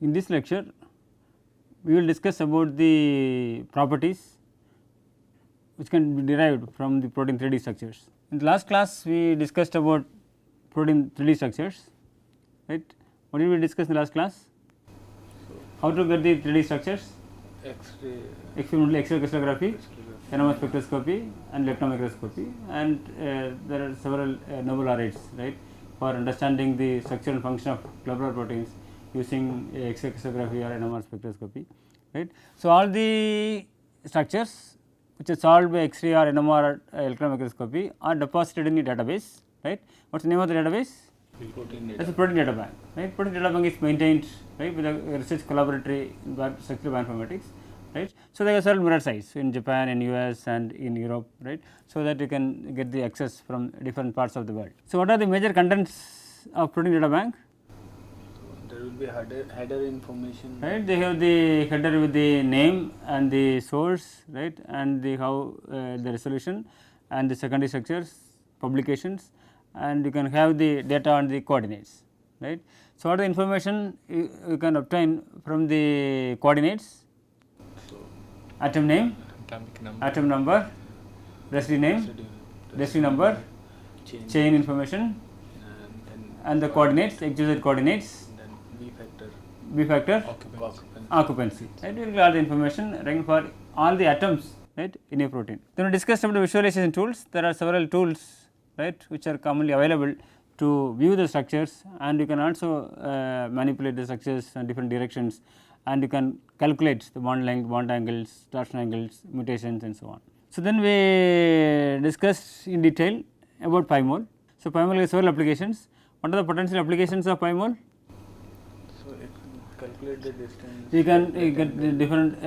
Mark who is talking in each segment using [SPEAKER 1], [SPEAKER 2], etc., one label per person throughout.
[SPEAKER 1] In this lecture, we will discuss about the properties which can be derived from the protein 3D structures. In the last class, we discussed about protein 3D structures, right. What did we discuss in the last class? How to get the 3D structures?
[SPEAKER 2] X-ray,
[SPEAKER 1] experimental X-ray crystallography, NMR spectroscopy and electron microscopy, and there are several Nobel laureates, right, for understanding the structure and function of globular proteins using X-ray crystallography or NMR spectroscopy, right. So, all the structures which are solved by X-ray or NMR or electron microscopy are deposited in a database, right. What is the name of the database? That is a protein data bank, right. Protein data bank is maintained, right, with a research collaboratory in structural bioinformatics, right. So, there are several mirror sites in Japan, in US and in Europe, right. So, that you can get the access from different parts of the world. So, what are the major contents of protein data bank?
[SPEAKER 2] there will be header information.
[SPEAKER 1] Right, they have the header with the name and the source, right, and the how the resolution and the secondary structures, publications, and you can have the data on the coordinates, right. So, what are the information you can obtain from the coordinates?
[SPEAKER 2] So,
[SPEAKER 1] Atom name, atom number, residual name, residual number, chain information, and the coordinates, XYZ coordinates, B factor, occupancy, right. We will all the information for all the atoms, right, in a protein. Then we discussed about the visualization tools. There are several tools, right, which are commonly available to view the structures, and you can also manipulate the structures in different directions, and you can calculate the bond length, bond angles, torsion angles, mutations and so on. So, then we discussed in detail about pi mole. So, pi mole has several applications. What are the potential applications of pi mole?
[SPEAKER 2] So, it calculate the distance.
[SPEAKER 1] You can get the different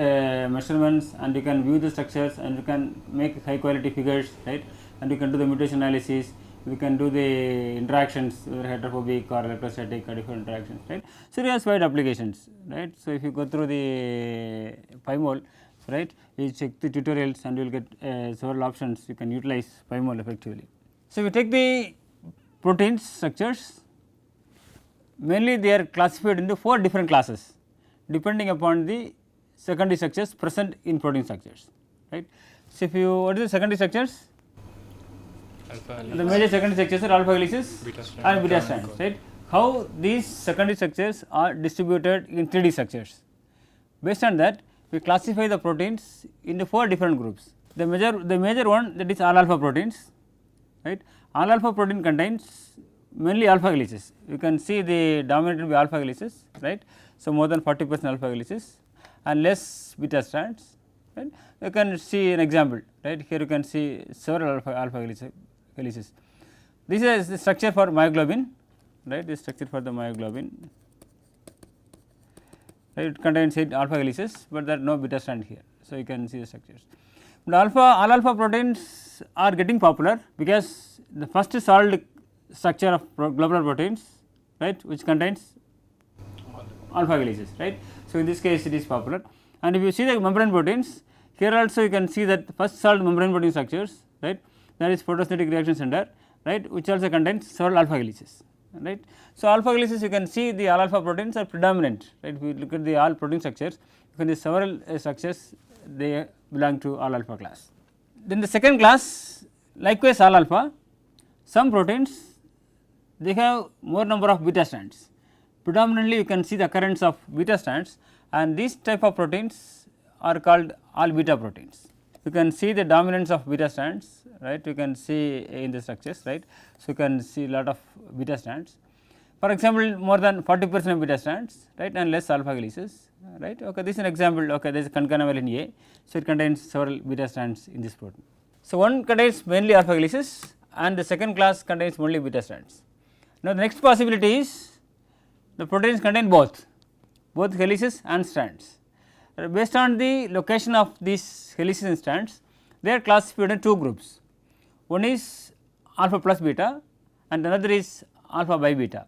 [SPEAKER 1] measurements, and you can view the structures, and you can make high quality figures, right, and you can do the mutation analysis. We can do the interactions, whether hydrophobic or electrostatic or different interactions, right. So, there are wide applications, right. So, if you go through the pi mole, right, you check the tutorials and you will get several options you can utilize pi mole effectively. So, we take the protein structures, mainly they are classified into 4 different classes depending upon the secondary structures present in protein structures, right. So, if you what is the secondary structures? The major secondary structures are alpha helices and beta strands, right. How these secondary structures are distributed in 3D structures. Based on that, we classify the proteins into 4 different groups. The major one, that is all alpha proteins, right. All alpha protein contains mainly alpha helices. You can see the dominated by alpha helices, right. So, more than 40% alpha helices and less beta strands, right. You can see an example, right. Here you can see several alpha helices. This is the structure for myoglobin, right. This structure for the myoglobin, right. It contains 8 alpha helices, but there are no beta strand here. So, you can see the structures. But all alpha proteins are getting popular because the first solved structure of globular proteins, right, which contains alpha helices, right. So, in this case it is popular, and if you see the membrane proteins, here also you can see that first solved membrane protein structures, right. That is photosynthetic reaction center, right, which also contains several alpha helices, right. So, alpha helices you can see the all alpha proteins are predominant, right. If you look at the all protein structures, you can see several structures they belong to all alpha class. Then the second class, likewise all alpha, some proteins they have more number of beta strands. Predominantly you can see the occurrence of beta strands, and these type of proteins are called all beta proteins. You can see the dominance of beta strands, right, you can see in the structures, right. So, you can see lot of beta strands, for example, more than 40% of beta strands, right, and less alpha helices, right. Okay, this is an example. Okay, there is a concatenation A. So, it contains several beta strands in this protein. So, one contains mainly alpha helices and the second class contains only beta strands. Now, the next possibility is the proteins contain both helices and strands. Based on the location of these helices and strands, they are classified in 2 groups. One is alpha plus beta and another is alpha by beta,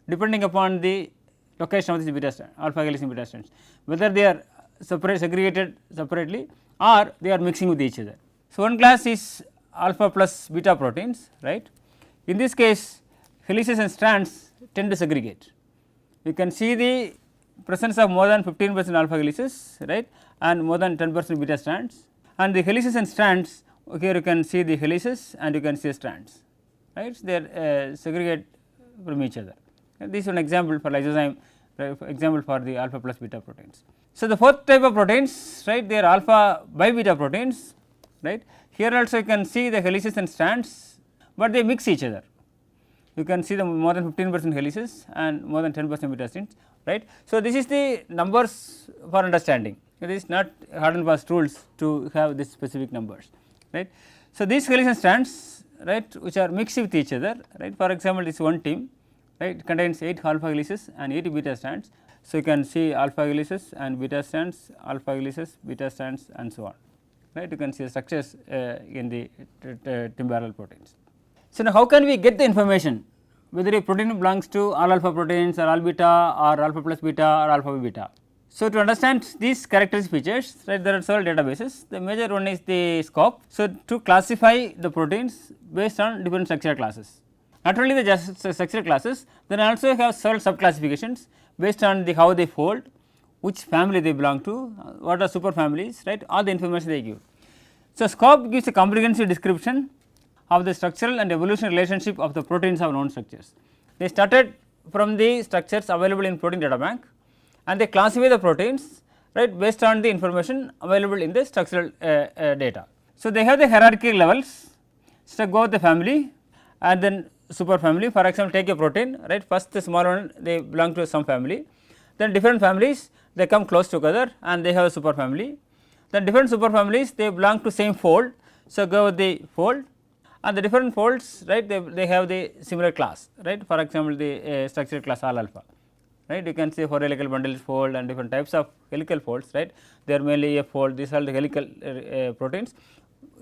[SPEAKER 1] depending upon the location of this beta strand, alpha helices and beta strands, whether they are segregated separately or they are mixing with each other. So, one class is alpha plus beta proteins, right. In this case, helices and strands tend to segregate. You can see the presence of more than 15% alpha helices, right, and more than 10% beta strands, and the helices and strands, here you can see the helices and you can see strands, right, they are segregate from each other. This is one example for lysozyme, example for the alpha plus beta proteins. So, the fourth type of proteins, right, they are alpha by beta proteins, right. Here also you can see the helices and strands, but they mix each other. You can see the more than 15% helices and more than 10% beta strands, right. So, this is the numbers for understanding, it is not hard and fast rules to have this specific numbers, right. So, these helices and strands, right, which are mixed with each other, right. For example, this one team, right, it contains 8 alpha helices and 8 beta strands. So, you can see alpha helices and beta strands, alpha helices, beta strands and so on, right. You can see the structures in the timbaral proteins. So, now how can we get the information whether a protein belongs to all alpha proteins or all beta or alpha plus beta or alpha beta. So, to understand these characteristic features, right, there are several databases. The major one is the SCOP. So, to classify the proteins based on different structural classes, not only the just structural classes, then also have several sub classifications based on the how they fold, which family they belong to, what are super families, right, all the information they give. So, SCOP gives a comprehensive description of the structural and evolutionary relationship of the proteins of known structures. They started from the structures available in protein data bank and they classify the proteins, right, based on the information available in the structural data. So, they have the hierarchical levels. So, go with the family and then super family. For example, take a protein, right, first the small one they belong to some family, then different families they come close together and they have a super family, then different super families they belong to same fold. So, go with the fold and the different folds, right, they have the similar class, right. For example, the structural class all alpha, right, you can see 4 helical bundles fold and different types of helical folds, right, they are mainly a fold, these are the helical proteins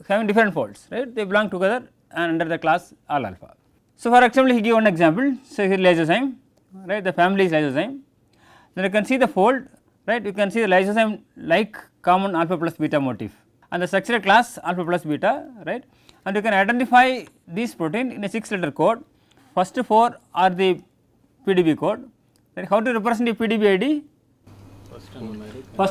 [SPEAKER 1] having different folds, right, they belong together and under the class all alpha. So, for example, he give one example. So, here lysozyme, right, the family is lysozyme, then you can see the fold, right, you can see the lysozyme like common alpha plus beta motif and the structural class alpha plus beta, right, and you can identify this protein in a 6-letter code. First 4 are the PDB code. Then how to represent the PDB ID? First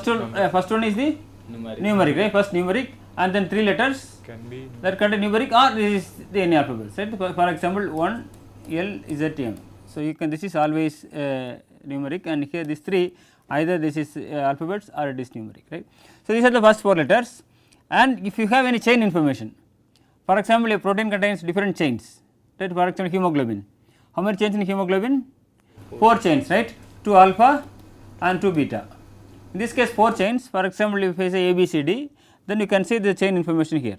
[SPEAKER 1] one is the numeric, right, first numeric and then 3 letters
[SPEAKER 3] can be
[SPEAKER 1] that contain numeric or this is the any alphabets, right. For example, 1 L Z T M. So, you can this is always numeric and here these 3 either this is alphabets or it is numeric, right. So, these are the first 4 letters and if you have any chain information, for example, a protein contains different chains, right. For example, hemoglobin, how many chains in hemoglobin? 4 chains, right, 2 alpha and 2 beta. In this case 4 chains. For example, if I say A B C D, then you can see the chain information here.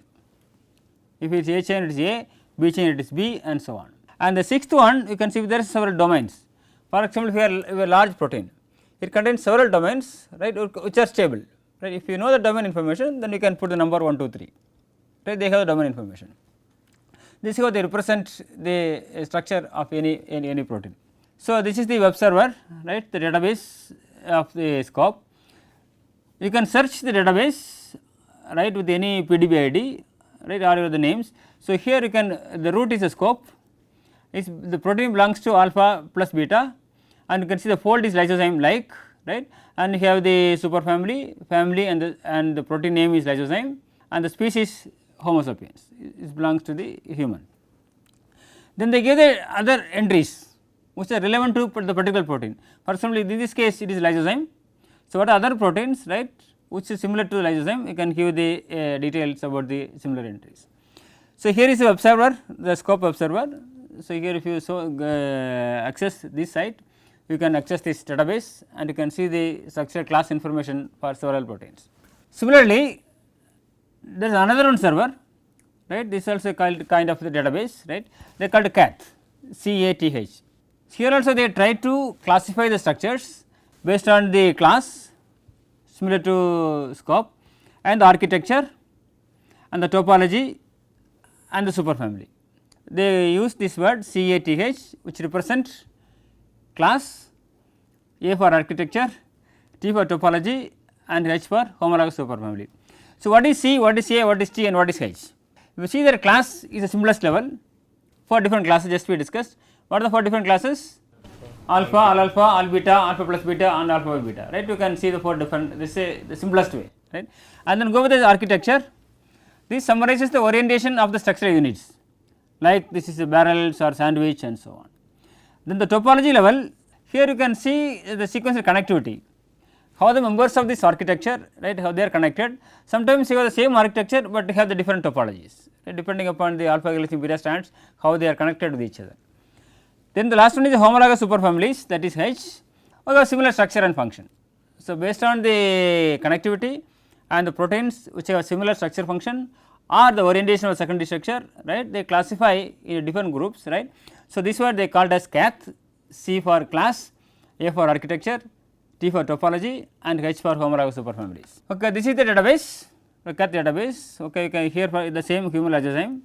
[SPEAKER 1] If it is A chain it is A, B chain it is B and so on. And the 6th one you can see there are several domains. For example, if you have a large protein, it contains several domains, right, which are stable, right. If you know the domain information, then you can put the number 1, 2, 3, right, they have the domain information. This is how they represent the structure of any protein. So, this is the web server, right, the database of the SCOP. You can search the database, right, with any PDB ID, right, or the names. So, here you can the root is a SCOP, the protein belongs to alpha plus beta and you can see the fold is lysozyme like, right, and you have the super family and the protein name is lysozyme and the species Homo sapiens, it belongs to the human. Then they give the other entries which are relevant to the particular protein. For example, in this case it is lysozyme. So, what are other proteins, right, which is similar to lysozyme, you can give the details about the similar entries. So, here is a web server, the SCOP web server. So, here if you access this site, you can access this database and you can see the structure class information for several proteins. Similarly, there is another one server, right, this is also called kind of the database, right, they are called CATH, CATH. Here also they try to classify the structures based on the class similar to SCOP and the architecture and the topology and the superfamily. They use this word CATH which represent class, A for architecture, T for topology and H for homologous superfamily. So, what is C, what is A, what is T and what is H? If you see that class is the simplest level, 4 different classes just we discussed. What are the 4 different classes? alpha, all alpha, all beta, alpha plus beta and alpha by beta, right. You can see the 4 different, this is the simplest way, right. And then go with the architecture. This summarizes the orientation of the structural units, like this is a barrels or sandwich and so on. Then the topology level, here you can see the sequential connectivity, how the members of this architecture, right, how they are connected. Sometimes you have the same architecture, but you have the different topologies, right, depending upon the alpha glycine beta strands, how they are connected with each other. Then the last one is the homologous superfamilies, that is H, or have similar structure and function. So, based on the connectivity and the proteins which have similar structure function or the orientation of secondary structure, right, they classify in different groups, right. So, this what they called as cath, C for class, A for architecture, T for topology and H for homologous superfamilies. Okay, this is the database, the cath database. Okay, you can here for the same human lysozyme.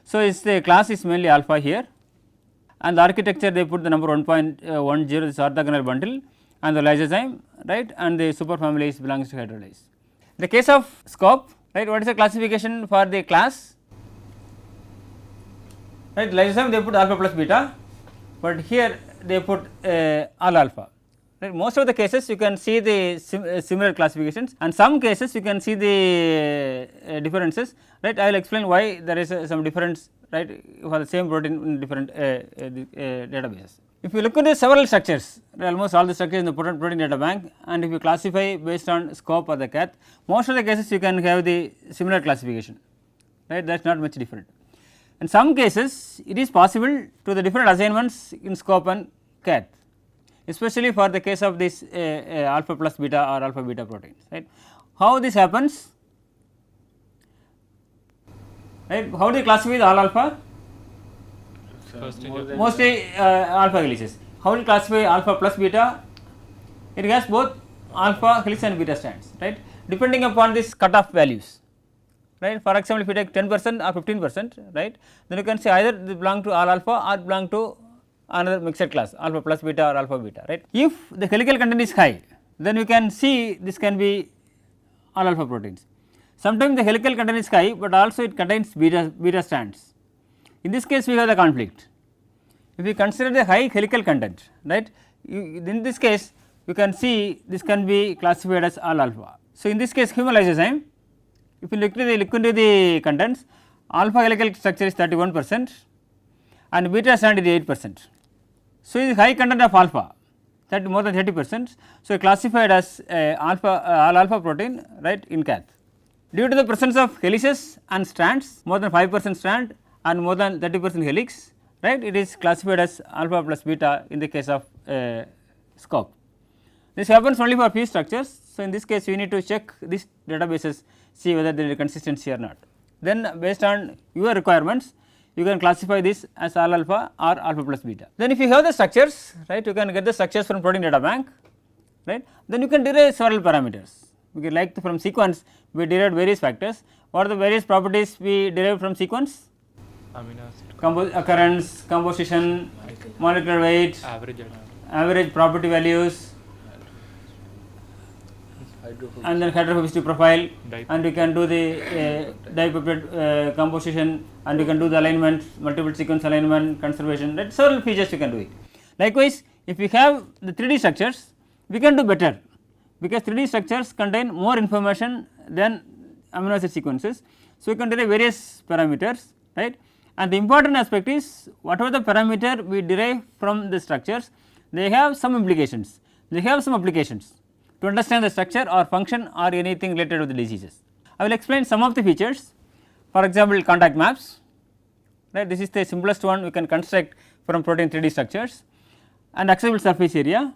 [SPEAKER 1] So, is the class is mainly alpha here, and the architecture they put the number 1.10, this orthogonal bundle and the lysozyme, right, and the superfamilies belongs to hydrolase. The case of scope, right, what is the classification for the class, right, lysozyme they put alpha plus beta, but here they put all alpha, right. Most of the cases you can see the similar classifications, and some cases you can see the differences, right. I will explain why there is some difference, right, for the same protein in different databases. If you look at the several structures, almost all the structures in the protein data bank, and if you classify based on scope or the cath, most of the cases you can have the similar classification, right, that is not much different. In some cases it is possible to the different assignments in scope and cath, especially for the case of this alpha plus beta or alpha beta proteins, right. How this happens, right, how do you classify the all alpha? Mostly alpha helices. How do you classify alpha plus beta? It has both alpha helix and beta strands, right, depending upon this cutoff values, right. For example, if you take 10% or 15%, right, then you can say either they belong to all alpha or belong to another mixed class alpha plus beta or alpha beta, right. If the helical content is high, then you can see this can be all alpha proteins. Sometimes the helical content is high, but also it contains beta strands. In this case we have the conflict. If we consider the high helical content, right, in this case you can see this can be classified as all alpha. So, in this case human lysozyme, if you look into the contents, alpha helical structure is 31% and beta strand is 8%. So, it is high content of alpha, that more than 30%. So, classified as all alpha protein, right, in cath. Due to the presence of helices and strands, more than 5% strand and more than 30% helix, right, it is classified as alpha plus beta in the case of scope. This happens only for few structures. So, in this case you need to check these databases, see whether there is consistency or not. Then based on your requirements you can classify this as all alpha or alpha plus beta. Then if you have the structures, right, you can get the structures from protein data bank, right, then you can derive several parameters. We can like from sequence we derived various factors. What are the various properties we derived from sequence?
[SPEAKER 3] Amino acid,
[SPEAKER 1] occurrence, composition, molecular weight, average property values, and then hydrophobicity profile, and you can do the dipeptide composition, and you can do the alignment, multiple sequence alignment, conservation, right, several features you can do it. Likewise, if we have the 3D structures, we can do better, because 3D structures contain more information than amino acid sequences. So, we can derive various parameters, right, and the important aspect is whatever the parameter we derive from the structures, they have some implications, they have some applications to understand the structure or function or anything related to the diseases. I will explain some of the features. For example, contact maps, right, this is the simplest one we can construct from protein 3D structures, and accessible surface area,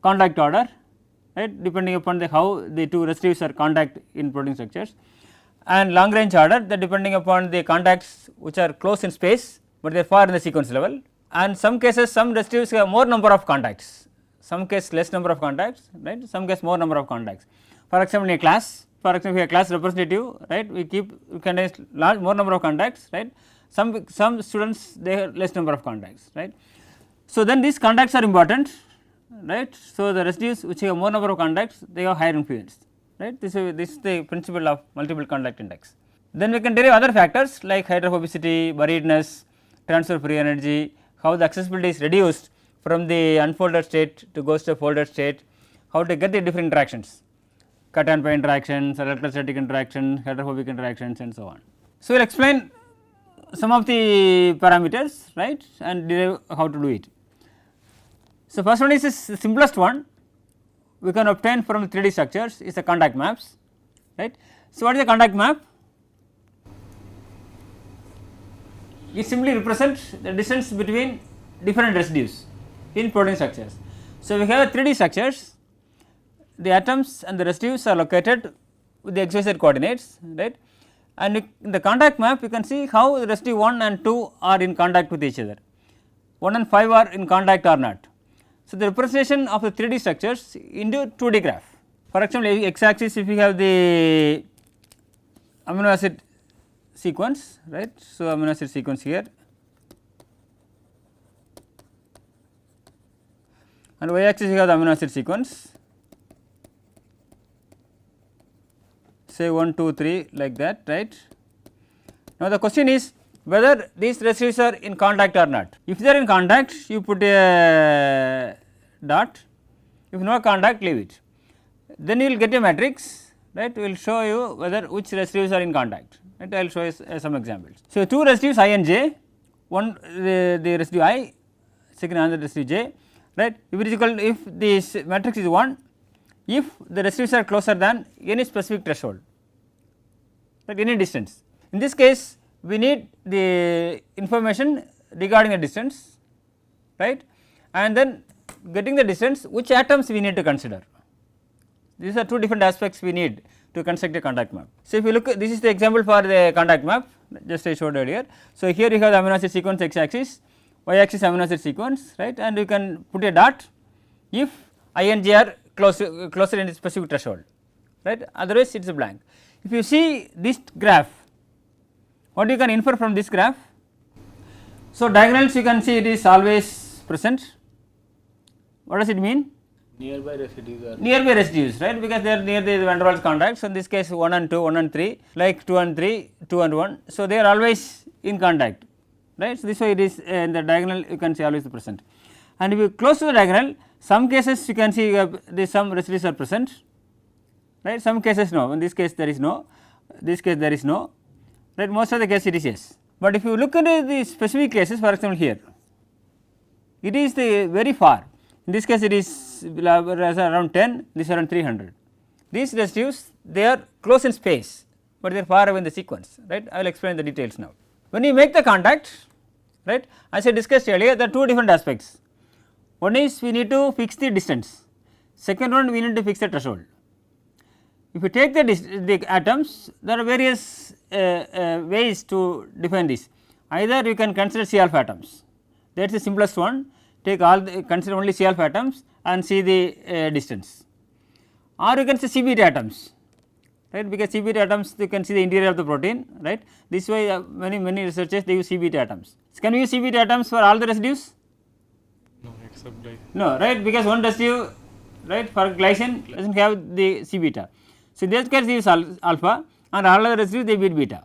[SPEAKER 1] contact order, right, depending upon the how the two residues are contact in protein structures, and long range order, that depending upon the contacts which are close in space, but they are far in the sequence level, and some cases some residues have more number of contacts, some case less number of contacts, right, some case more number of contacts. For example, in a class, for example, we have class representative, right, we contains large more number of contacts, right, some students they have less number of contacts, right. So, then these contacts are important, right. So, the residues which have more number of contacts, they have higher influence, right. This is the principle of multiple contact index. Then we can derive other factors like hydrophobicity, buriedness, transfer free energy, how the accessibility is reduced from the unfolded state to goes to a folded state, how to get the different interactions, cation pi interactions, electrostatic interactions, hydrophobic interactions and so on. So, we will explain some of the parameters, right, and derive how to do it. So, first one is the simplest one we can obtain from the 3D structures is the contact maps, right. So, what is the contact map? It simply represents the distance between different residues in protein structures. So, we have 3D structures, the atoms and the residues are located with the XYZ coordinates, right, and in the contact map you can see how the residue 1 and 2 are in contact with each other, 1 and 5 are in contact or not. So, the representation of the 3D structures into 2D graph. For example, x axis if you have the amino acid sequence, right. So, amino acid sequence here and y axis you have the amino acid sequence, say 1, 2, 3 like that, right. Now, the question is whether these residues are in contact or not. If they are in contact, you put a dot, if no contact, leave it. Then you will get a matrix, right, we will show you whether which residues are in contact, right. I will show you some examples. So, two residues I and j, one the residue I, second another residue j, right. If it is equal, if this matrix is 1, if the residues are closer than any specific threshold, right, any distance. In this case, we need the information regarding the distance, right, and then getting the distance, which atoms we need to consider. These are two different aspects we need to construct a contact map. So, if you look at this is the example for the contact map just I showed earlier. So, here you have the amino acid sequence x axis, y axis amino acid sequence, right, and you can put a dot if I and j are closer in a specific threshold, right, otherwise it is a blank. If you see this graph, what you can infer from this graph? So, diagonals you can see it is always present. What does it mean?
[SPEAKER 2] Nearby residues are
[SPEAKER 1] Nearby residues, right, because they are near the van der Waals contacts. So, in this case 1 and 2, 1 and 3, like 2 and 3, 2 and 1. So, they are always in contact, right. So, this way it is in the diagonal you can see always present. And if you close to the diagonal, some cases you can see some residues are present, right, some cases no, in this case there is no, this case there is no, right, most of the case it is yes. But if you look at the specific cases, for example, here it is the very far, in this case it is around 10, this is around 300. These residues they are close in space, but they are far away in the sequence, right. I will explain the details now. When you make the contact, right, as I discussed earlier, there are two different aspects. One is we need to fix the distance, second one we need to fix the threshold. If you take the atoms, there are various ways to define this. Either you can consider C alpha atoms, that is the simplest one, take all the, consider only C alpha atoms and see the distance, or you can say C beta atoms, right, because C beta atoms you can see the interior of the protein, right. This way many researchers they use C beta atoms. So, can we use C beta atoms for all the residues?
[SPEAKER 3] No, except like
[SPEAKER 1] No, right, because one residue, right, for glycine does not have the C beta. So, in this case they use alpha and all other residues they beat beta,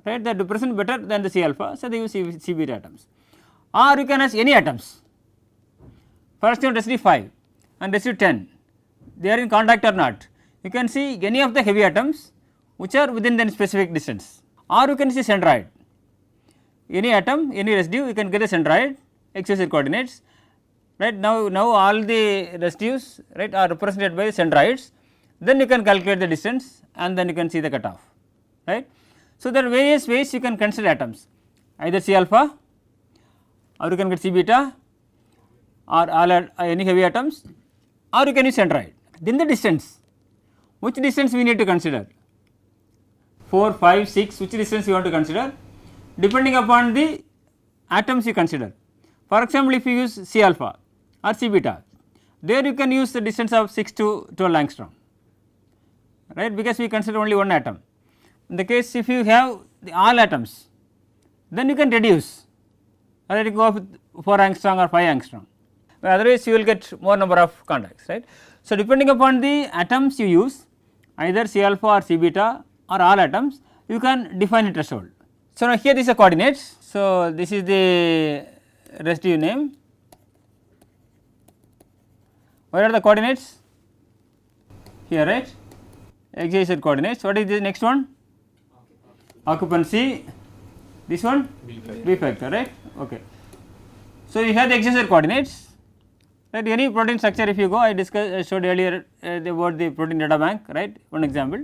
[SPEAKER 1] right, that represent better than the C alpha. So, they use C beta atoms, or you can ask any atoms. For example, residue 5 and residue 10, they are in contact or not. You can see any of the heavy atoms which are within the specific distance, or you can see centroid. Any atom, any residue you can get a centroid, XYZ coordinates, right. Now all the residues, right, are represented by centroids, then you can calculate the distance and then you can see the cutoff, right. So, there are various ways you can consider atoms, either C alpha or you can get C beta or all any heavy atoms, or you can use centroid. Then the distance, which distance we need to consider, 4, 5, 6, which distance you want to consider depending upon the atoms you consider. For example, if you use C alpha or C beta, there you can use the distance of 6 to 12 angstrom, right, because we consider only one atom. In the case if you have all atoms, then you can reduce, whether you go with 4 angstrom or 5 angstrom, otherwise you will get more number of contacts, right. So, depending upon the atoms you use, either C alpha or C beta or all atoms, you can define a threshold. So, now here this is the coordinates. So, this is the residue name, Where are the coordinates? Here, right? XYZ coordinates. What is the next one? Occupancy. This one? B factor, right? Okay. So you have the XYZ coordinates. Right, any protein structure if you go, I showed earlier about the protein data bank, right, one example.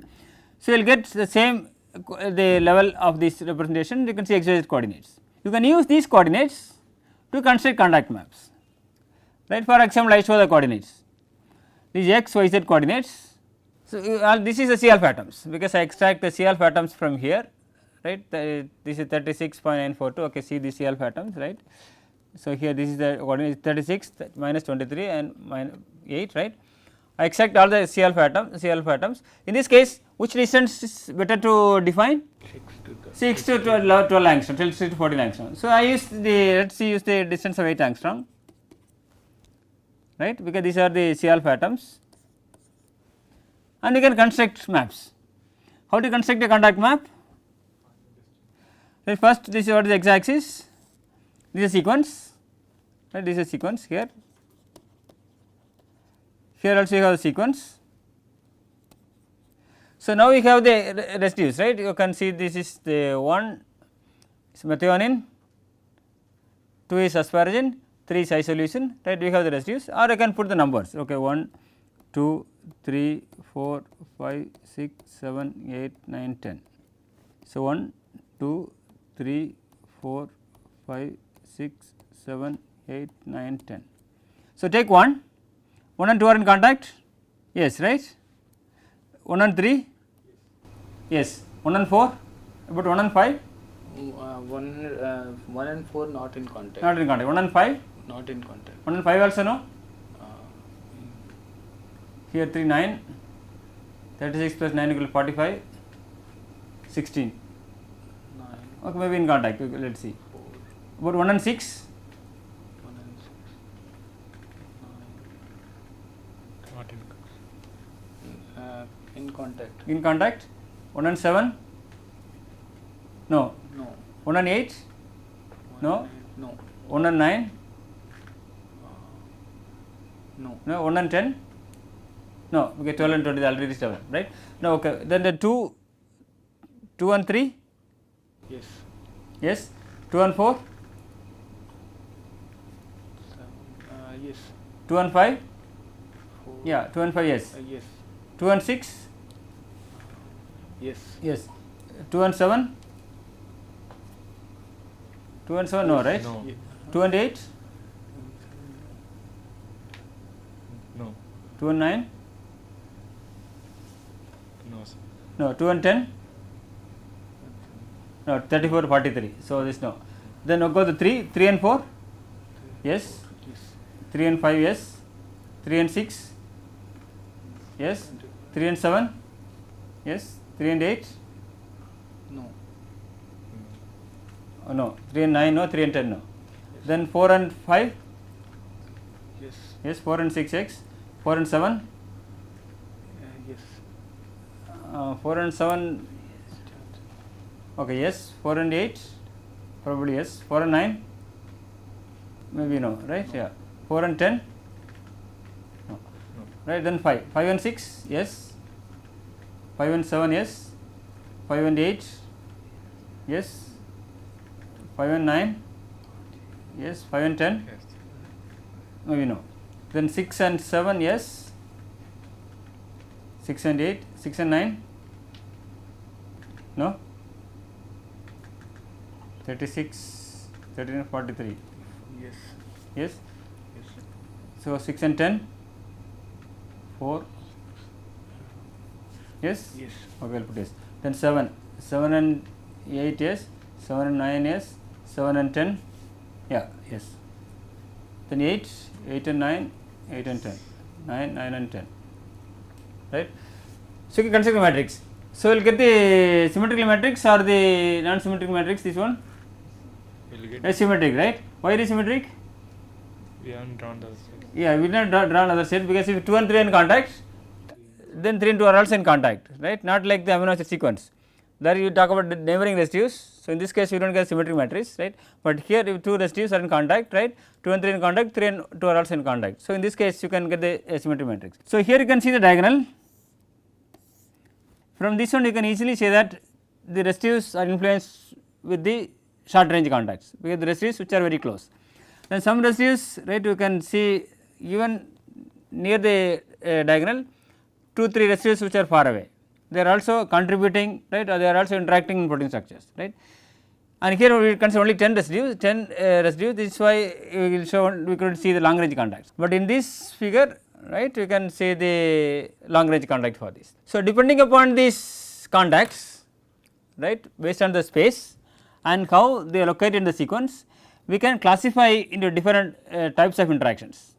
[SPEAKER 1] So you will get the same the level of this representation, you can see XYZ coordinates. You can use these coordinates to construct contact maps, right. For example, I show the coordinates, these X, Y, Z coordinates. So this is the C alpha atoms, because I extract the C alpha atoms from here, right, this is 36.942, okay, see the C alpha atoms, right. So here this is the coordinate 36 minus 23 and minus 8, right. I extract all the C alpha atoms. In this case, which distance is better to define? 6 to 12 angstrom, 6 to 14 angstrom. So I use the, let us use the distance of 8 angstrom, right, because these are the C alpha atoms, and you can construct maps. How to construct a contact map? Right, first this is what is the x axis. This is a sequence, right, this is a sequence here, here also you have a sequence. So now you have the residues, right, you can see this is the 1 is methionine, 2 is asparagine, 3 is isoleucine, right, we have the residues, or I can put the numbers, okay, 1, 2, 3, 4, 5, 6, 7, 8, 9, 10. So 1, 2, 3, 4, 5, 6, 7, 8, 9, 10. So take 1 and 2 are in contact, yes, right, 1 and 3, yes, 1 and 4, about 1 and 5,
[SPEAKER 2] 1 and 4 not in contact.
[SPEAKER 1] 1 and 5,
[SPEAKER 2] Not in contact.
[SPEAKER 1] 1 and 5 also no,
[SPEAKER 2] Uh,
[SPEAKER 1] here 3, 9, 36 plus 9 equal to 45, 16,
[SPEAKER 2] 9,
[SPEAKER 1] okay, maybe in contact, okay, let us see,
[SPEAKER 2] 4,
[SPEAKER 1] about 1 and 6,
[SPEAKER 2] 1 and 6, 9.
[SPEAKER 3] Not in.
[SPEAKER 2] In contact.
[SPEAKER 1] in contact, 1 and 7, no,
[SPEAKER 2] No.
[SPEAKER 1] 1 and 8,
[SPEAKER 2] 1
[SPEAKER 1] No.
[SPEAKER 2] and 8, no.
[SPEAKER 1] 1 and 9,
[SPEAKER 2] No.
[SPEAKER 1] no, 1 and 10, no, okay, 12 and 20 is already 7, right. No, okay, then the 2 and 3,
[SPEAKER 2] Yes.
[SPEAKER 1] yes, 2 and 4,
[SPEAKER 2] 7. Yes.
[SPEAKER 1] 2 and 5,
[SPEAKER 2] 4.
[SPEAKER 1] yeah, 2 and 5, yes,
[SPEAKER 2] Yes.
[SPEAKER 1] 2 and 6,
[SPEAKER 2] Yes.
[SPEAKER 1] yes, 2 and 7, 2 and 7, no, right,
[SPEAKER 3] No.
[SPEAKER 1] 2 and 8,
[SPEAKER 3] No.
[SPEAKER 1] 2 and 9,
[SPEAKER 3] No, sir.
[SPEAKER 1] no, 2 and 10, no, 34 to 43, so this no. Then go to 3 and 4, yes,
[SPEAKER 2] Yes.
[SPEAKER 1] 3 and 5, yes, 3 and 6, yes, 3 and 7, yes, 3 and 8,
[SPEAKER 2] No.
[SPEAKER 1] oh, no, 3 and 9, no, 3 and 10, no. Then 4 and 5,
[SPEAKER 2] Yes.
[SPEAKER 1] yes, 4 and 6, x, 4 and 7,
[SPEAKER 2] Yes.
[SPEAKER 1] 4 and 7, okay, yes, 4 and 8, probably yes, 4 and 9, maybe no, right, yeah, 4 and 10, no, right, then 5 and 6, yes, 5 and 7, yes, 5 and 8, yes, 5 and 9, yes, 5 and 10,
[SPEAKER 3] Yes.
[SPEAKER 1] maybe no, then 6 and 7, yes, 6 and 8, 6 and 9, no, 36, 13 and 43,
[SPEAKER 2] Yes.
[SPEAKER 1] yes,
[SPEAKER 2] Yes.
[SPEAKER 1] so 6 and 10, 4, yes,
[SPEAKER 2] Yes.
[SPEAKER 1] okay, I will put yes, then 7 and 8, yes, 7 and 9, yes, 7 and 10, yeah, yes, then 8 and 9, 8 and 10, 9 and 10, right. So you can construct the matrix. So we will get the symmetrical matrix or the non-symmetrical matrix, this one,
[SPEAKER 3] We'll get.
[SPEAKER 1] symmetric, right. Why it is symmetric?
[SPEAKER 3] We haven't drawn the set.
[SPEAKER 1] Yeah, we will not draw another set, because if 2 and 3 are in contact, then 3 and 2 are also in contact, right, not like the amino acid sequence. there you talk about the neighboring residues. So, in this case you do not get symmetric matrix, right, but here if 2 residues are in contact, right, 2 and 3 in contact, 3 and 2 are also in contact. So, in this case you can get the symmetric matrix. So, here you can see the diagonal. From this one you can easily say that the residues are influenced with the short range contacts, because the residues which are very close. Then some residues, right, you can see even near the diagonal 2-3 residues which are far away, they are also contributing, right, or they are also interacting in protein structures, right. And here we consider only 10 residues, this is why we will show, we could see the long range contacts, but in this figure, right, you can see the long range contact for this. So, depending upon these contacts, right, based on the space and how they are located in the sequence, we can classify into different types of interactions,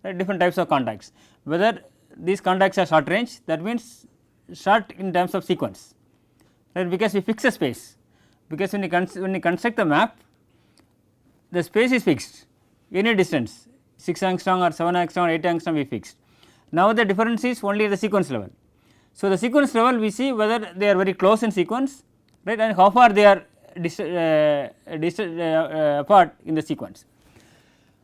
[SPEAKER 1] right, different types of contacts, whether these contacts are short range, that means short in terms of sequence, right, because we fix a space, because when you construct the map, the space is fixed, any distance 6 angstrom or 7 angstrom or 8 angstrom we fixed. Now, the difference is only at the sequence level. So, the sequence level we see whether they are very close in sequence, right, and how far they are apart in the sequence.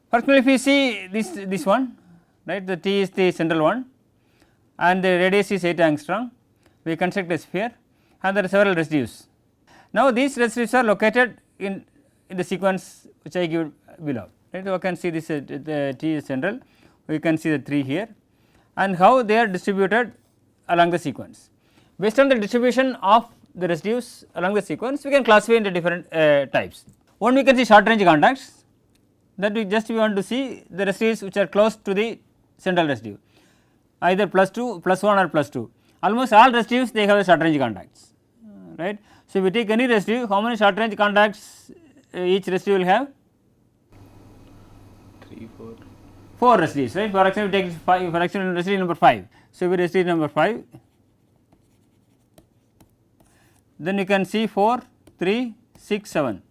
[SPEAKER 1] First, if we see this one, right, the T is the central one and the radius is 8 angstrom, we construct a sphere and there are several residues. Now, these residues are located in the sequence which I give below, right. You can see this the T is central, we can see the 3 here and how they are distributed along the sequence. Based on the distribution of the residues along the sequence, we can classify into different types. One, we can see short range contacts, that we want to see the residues which are close to the central residue, either +2, +1 or +2. Almost all residues they have a short range contacts, right. So, if we take any residue, how many short range contacts each residue will have?
[SPEAKER 2] 3, 4.
[SPEAKER 1] 4 residues, right. For example, take 5, for example, residue number 5. So, if we residue number 5, then you can see 4, 3, 6, 7.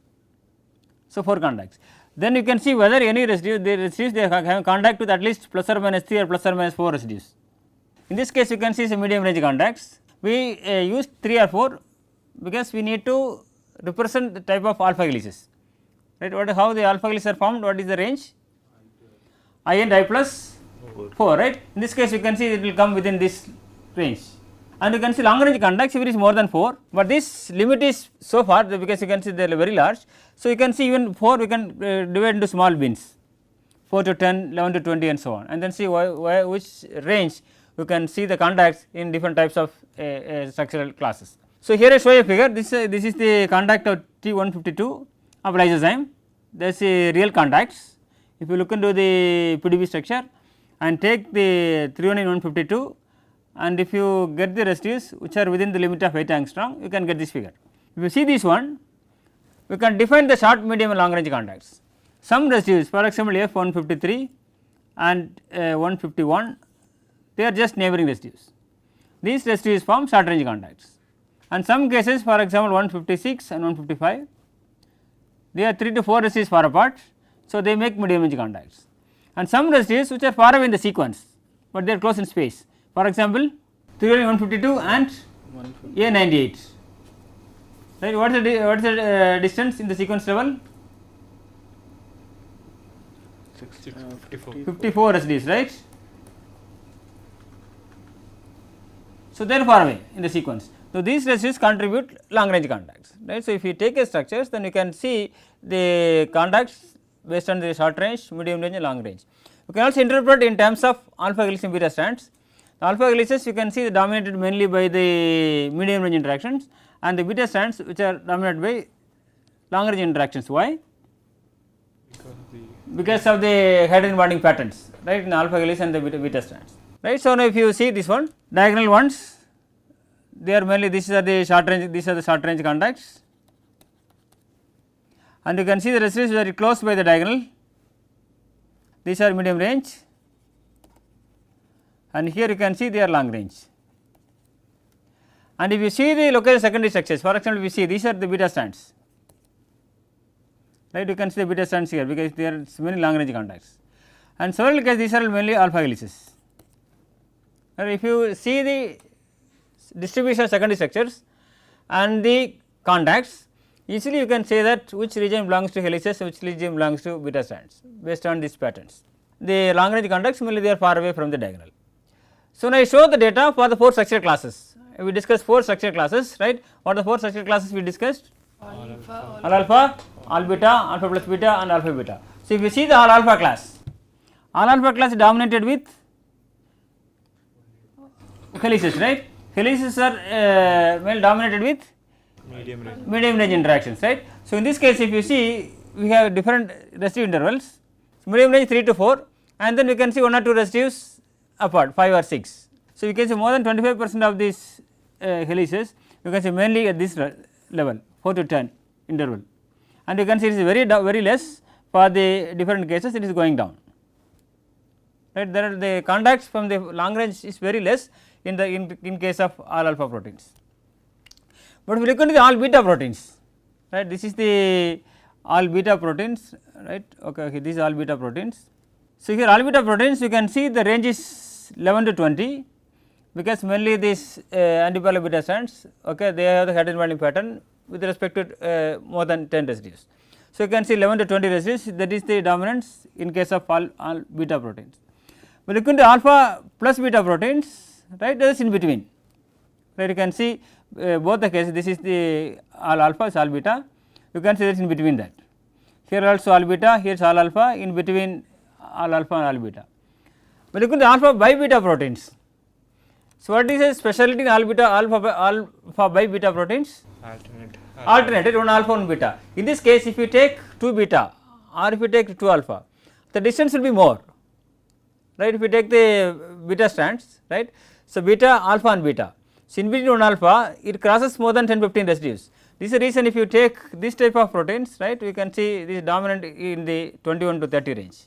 [SPEAKER 1] So, 4 contacts. Then you can see whether any residue, the residues they have contact with at least ±3 or ±4 residues. In this case, you can see some medium range contacts. We use 3 or 4 because we need to represent the type of alpha helices, right. What how the alpha helices are formed, what is the range? I and I plus 4, right. In this case, you can see it will come within this range. And you can see long range contacts if it is more than 4, but this limit is so far because you can see they are very large. So, you can see even 4 we can divide into small bins, 4 to 10, 11 to 20 and so on, and then see which range you can see the contacts in different types of structural classes. So, here I show a figure, this is the contact of T152 of lysozyme, there is a real contacts. If you look into the PDB structure and take the 319 and if you get the residues which are within the limit of 8 angstrom, you can get this figure. If you see this one, we can define the short, medium and long range contacts. Some residues, for example, F153 and 151, they are just neighboring residues. These residues form short range contacts, and some cases, for example, 156 and 155, they are 3 to 4 residues far apart. So, they make medium range contacts, and some residues which are far away in the sequence, but they are close in space. For example, 152 and A98, right. What is the distance in the sequence level? 54 residues, right. So, they are far away in the sequence. So, these residues contribute long range contacts, right. So, if you take a structures, then you can see the contacts based on the short range, medium range and long range. You can also interpret in terms of alpha helices and beta strands. The alpha helices you can see dominated mainly by the medium range interactions, and the beta strands which are dominated by long range interactions. Why? Because of the hydrogen bonding patterns, right, in alpha helices and the beta strands, right. So, now if you see this one, diagonal ones, they are mainly, these are the short range contacts, and you can see the residues very close by the diagonal, these are medium range, and here you can see they are long range. And if you see the local secondary structures, for example, we see these are the beta strands, right, you can see the beta strands here because there are many long range contacts, and several cases these are mainly alpha helices. And if you see the distribution of secondary structures, and the contacts, easily you can say that which region belongs to helices, which region belongs to beta strands based on these patterns. The long range contacts similarly they are far away from the diagonal. So, now I show the data for the 4 structural classes. We discussed 4 structural classes, right. What are the 4 structural classes we discussed? All alpha, all beta, alpha plus beta and alpha beta. So, if you see the all alpha class is dominated with helices, right. Helices are well dominated with medium range interactions, right. So, in this case if you see we have different residue intervals, so medium range 3 to 4 and then we can see 1 or 2 residues apart 5 or 6. So, you can see more than 25% of these helices you can see mainly at this level 4 to 10 interval, and you can see it is very less for the different cases, it is going down, right. There are the contacts from the long range is very less in the in case of all alpha proteins. But if you look into the all beta proteins, right, this is the all beta proteins, right. Okay, these are all beta proteins. So, here all beta proteins you can see the range is 11 to 20 because mainly these antipolar beta strands, okay, they have the head binding pattern with respect to more than 10 residues. So, you can see 11 to 20 residues, that is the dominance in case of all beta proteins. But look into alpha plus beta proteins, right, that is in between, right. You can see both the cases, this is the all alpha, is all beta, you can see that is in between that. Here also all beta, here is all alpha, in between all alpha and all beta. But look at the alpha by beta proteins. So, what is a specialty in all beta alpha by beta proteins? Alternate, one alpha one beta. In this case if you take 2 beta or if you take 2 alpha, the distance will be more, right, if you take the beta strands, right. So, beta alpha and beta. So, in between 1 alpha it crosses more than 10-15 residues. This is the reason if you take this type of proteins, right, we can see this is dominant in the 21 to 30 range.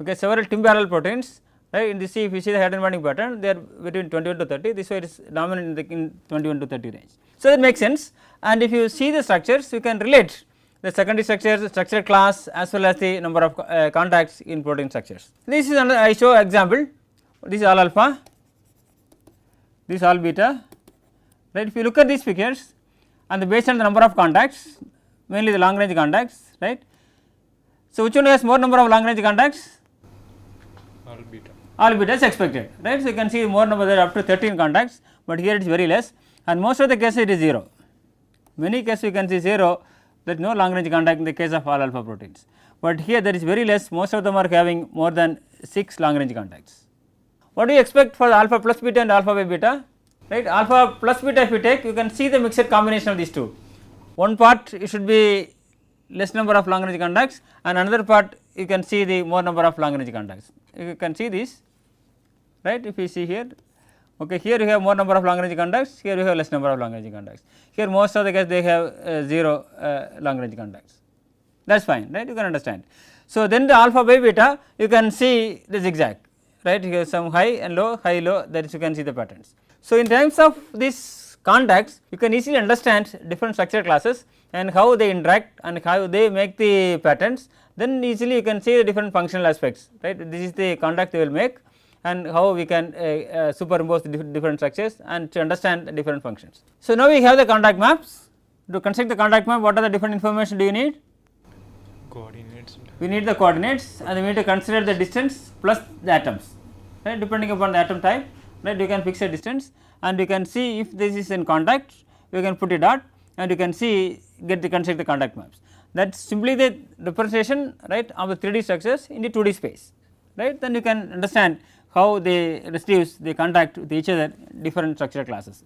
[SPEAKER 1] Okay, several timbaral proteins, right, in this if you see the head and binding pattern they are between 21 to 30, this way it is dominant in 21 to 30 range. So, that makes sense, and if you see the structures you can relate the secondary structures, structure class as well as the number of contacts in protein structures. This is another I show example, this is all alpha, this is all beta, right. If you look at these figures and based on the number of contacts, mainly the long range contacts, right. So, which one has more number of long range contacts? All beta is expected, right. So, you can see more number there up to 13 contacts, but here it is very less and most of the cases it is 0. Many cases you can see 0, there is no long range contact in the case of all alpha proteins, but here there is very less, most of them are having more than 6 long range contacts. What do you expect for the alpha plus beta and alpha by beta, right. Alpha plus beta if you take, you can see the mixed combination of these two. One part it should be less number of long range contacts and another part you can see the more number of long range contacts. You can see this, right. If you see here, okay, here you have more number of long range contacts, here you have less number of long range contacts. Here most of the cases they have 0 long range contacts, that is fine, right, you can understand. So, then the alpha by beta you can see the zigzag, right, here some high and low, that is you can see the patterns. So, in terms of these contacts you can easily understand different structure classes and how they interact and how they make the patterns, then easily you can see the different functional aspects, right. This is the contact they will make and how we can superimpose the different structures and to understand the different functions. So, now we have the contact maps. To construct the contact map, what are the different information do you need?
[SPEAKER 3] Coordinates.
[SPEAKER 1] We need the coordinates and we need to consider the distance plus the atoms, right, depending upon the atom type, right, you can fix a distance and you can see if this is in contact you can put a dot and you can see construct the contact maps. That is simply the representation, right, of the 3D structures in the 2D space, right. Then you can understand how the residues they contact with each other different structure classes.